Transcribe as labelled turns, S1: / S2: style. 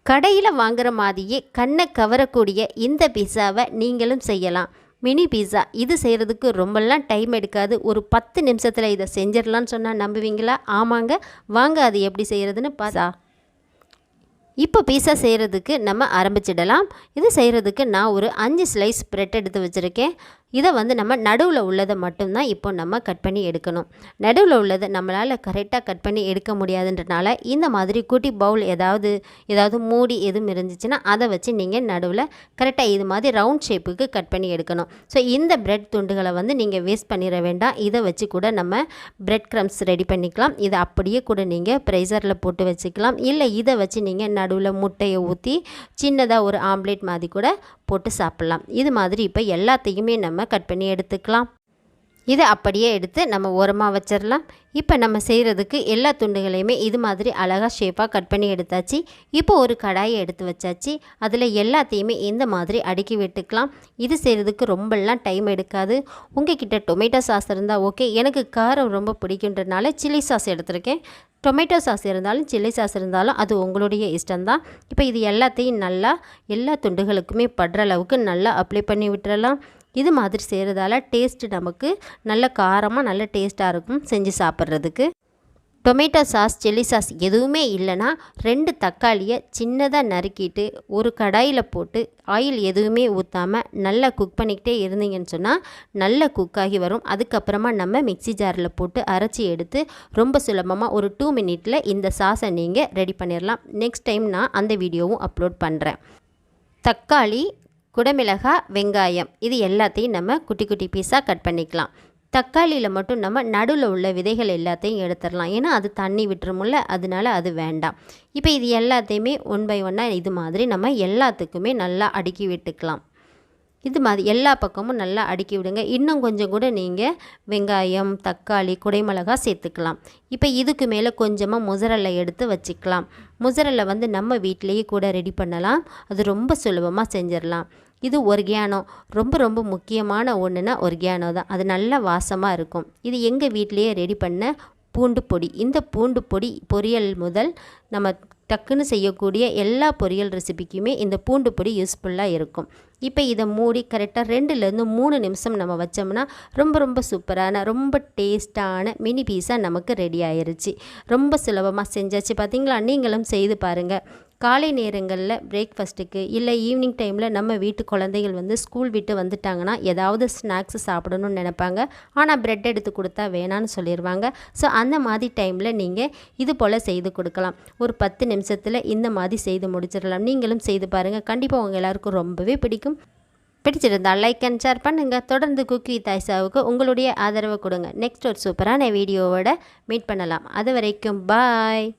S1: கடையில் வாங்குற மாதிரியே கண்ணை கவரக்கூடிய இந்த பீஸாவை நீங்களும் செய்யலாம். மினி பீஸா இது செய்கிறதுக்கு ரொம்பலாம் டைம் எடுக்காது. ஒரு 10 நிமிஷத்தில் இதை செஞ்சிடலான்னு சொன்னால் நம்புவீங்களா? ஆமாங்க, வாங்க அது எப்படி செய்கிறதுன்னு பார்த்தா. இப்போ பீஸா செய்கிறதுக்கு நம்ம ஆரம்பிச்சிடலாம். இது செய்கிறதுக்கு நான் ஒரு 5 ஸ்லைஸ் பிரெட் எடுத்து வச்சுருக்கேன். இதை நம்ம நடுவில் உள்ளதை மட்டும்தான் இப்போ நம்ம கட் பண்ணி எடுக்கணும். நடுவில் உள்ளதை நம்மளால் கரெக்டாக கட் பண்ணி எடுக்க முடியாதுன்றனால இந்த மாதிரி குட்டி பவுல் ஏதாவது மூடி எதுவும் இருந்துச்சுன்னா அதை வச்சு நீங்கள் நடுவில் கரெக்டாக இது மாதிரி ரவுண்ட் ஷேப்புக்கு கட் பண்ணி எடுக்கணும். ஸோ இந்த பிரெட் துண்டுகளை நீங்கள் வேஸ்ட் பண்ணிட வேண்டாம். இதை வச்சு கூட நம்ம பிரெட் க்ரம்ஸ் ரெடி பண்ணிக்கலாம். இதை அப்படியே கூட நீங்கள் ப்ரெஷரில் போட்டு வச்சுக்கலாம். இல்லை இதை வச்சு நீங்கள் நடுவில் முட்டையை ஊற்றி சின்னதாக ஒரு ஆம்லேட் மாதிரி கூட போட்டு சாப்பிட்லாம். இது மாதிரி இப்போ எல்லாத்தையுமே நம்ம கட் பண்ணி எடுத்துக்கலாம். இதை அப்படியே எடுத்து நம்ம ஓரமாக வச்சிடலாம். இப்போ நம்ம செய்கிறதுக்கு எல்லா துண்டுகளையுமே இது மாதிரி அழகாக ஷேப்பாக கட் பண்ணி எடுத்தாச்சு. இப்போ ஒரு கடாயை எடுத்து வச்சாச்சு. அதில் எல்லாத்தையுமே இந்த மாதிரி அடுக்கி விட்டுக்கலாம். இது செய்கிறதுக்கு ரொம்பலாம் டைம் எடுக்காது. உங்ககிட்ட டொமேட்டோ சாஸ் இருந்தால் ஓகே. எனக்கு காரம் ரொம்ப பிடிக்குன்றனால சில்லி சாஸ் எடுத்திருக்கேன். டொமேட்டோ சாஸ் இருந்தாலும் சில்லி சாஸ் இருந்தாலும் அது உங்களுடைய இஷ்டம்தான். இப்போ இது எல்லாத்தையும் நல்லா எல்லா துண்டுகளுக்குமே படுற அளவுக்கு நல்லா அப்ளை பண்ணி விட்டுறலாம். இது மாதிரி செய்கிறதால டேஸ்ட்டு நமக்கு நல்ல காரமாக நல்ல டேஸ்ட்டாக இருக்கும் செஞ்சு சாப்பிட்றதுக்கு. டொமேட்டோ சாஸ் சில்லி சாஸ் எதுவுமே இல்லைன்னா 2 தக்காளியை சின்னதாக நறுக்கிட்டு ஒரு கடாயில் போட்டு ஆயில் எதுவுமே ஊற்றாமல் நல்லா குக் பண்ணிக்கிட்டே இருந்தீங்கன்னு சொன்னால் நல்லா குக்காகி வரும். அதுக்கப்புறமா நம்ம மிக்ஸி ஜாரில் போட்டு அரைச்சி எடுத்து ரொம்ப சுலபமாக ஒரு 2 மினிட்டில் இந்த சாஸை நீங்கள் ரெடி பண்ணிடலாம். நெக்ஸ்ட் டைம் நான் அந்த வீடியோவும் அப்லோட் பண்ணுறேன். தக்காளி, குடமிளகாய், வெங்காயம் இது எல்லாத்தையும் நம்ம குட்டி குட்டி பீஸாக கட் பண்ணிக்கலாம். தக்காளியில் மட்டும் நம்ம நடுவில் உள்ள விதைகள் எல்லாத்தையும் எடுத்துடலாம். ஏன்னா அது தண்ணி விட்டுருமுல்ல, அதனால அது வேண்டாம். இப்போ இது எல்லாத்தையுமே 1 பை 1 இது மாதிரி நம்ம எல்லாத்துக்குமே நல்லா அடுக்கி விட்டுக்கலாம். இது மாதிரி எல்லா பக்கமும் நல்லா அடுக்கி விடுங்க. இன்னும் கொஞ்சம் கூட நீங்கள் வெங்காயம், தக்காளி, குடைமிளகாய் சேர்த்துக்கலாம். இப்போ இதுக்கு மேலே கொஞ்சமாக முசரல்லை எடுத்து வச்சுக்கலாம். முசரல்லை நம்ம வீட்டிலேயே கூட ரெடி பண்ணலாம். அது ரொம்ப சுலபமாக செஞ்சிடலாம். இது ஒர்கியானோ, ரொம்ப ரொம்ப முக்கியமான ஒன்றுனா ஒர்கியானோ தான். அது நல்ல வாசமாக இருக்கும். இது எங்கள் வீட்டிலையே ரெடி பண்ண பூண்டு பொடி. இந்த பூண்டு பொடி பொரியல் முதல் நம்ம டக்குன்னு செய்யக்கூடிய எல்லா பொரியல் ரெசிபிக்குமே இந்த பூண்டு பொடி யூஸ்ஃபுல்லாக இருக்கும். இப்போ இதை மூடி கரெக்டாக 2லேருந்து 3 நிமிஷம் நம்ம வச்சோம்னா ரொம்ப ரொம்ப சூப்பரான ரொம்ப டேஸ்ட்டான மினி பீஸா நமக்கு ரெடி ஆயிருச்சு. ரொம்ப சுலபமாக செஞ்சாச்சு பார்த்தீங்களா? நீங்களும் செய்து பாருங்கள். காலை நேரங்களில் பிரேக்ஃபாஸ்ட்டுக்கு இல்லை ஈவினிங் டைமில் நம்ம வீட்டு குழந்தைகள் ஸ்கூல் விட்டு வந்துட்டாங்கன்னா ஏதாவது ஸ்நாக்ஸ் சாப்பிடணும்னு நினைப்பாங்க. ஆனால் ப்ரெட் எடுத்து கொடுத்தா வேணான்னு சொல்லிடுவாங்க. ஸோ அந்த மாதிரி டைமில் நீங்கள் இது போல் செய்து கொடுக்கலாம். ஒரு 10 நிமிஷத்தில் இந்த மாதிரி செய்து முடிச்சிடலாம். நீங்களும் செய்து பாருங்கள். கண்டிப்பாக உங்கள் எல்லாருக்கும் ரொம்பவே பிடிக்கும். பிடிச்சிருந்தால் லைக் அண்ட் ஷேர் பண்ணுங்கள். தொடர்ந்து குக் வித் ஆயிஷாவுக்கு உங்களுடைய ஆதரவை கொடுங்க. நெக்ஸ்ட் ஒரு சூப்பரான வீடியோவோட மீட் பண்ணலாம். அது வரைக்கும் பாய்.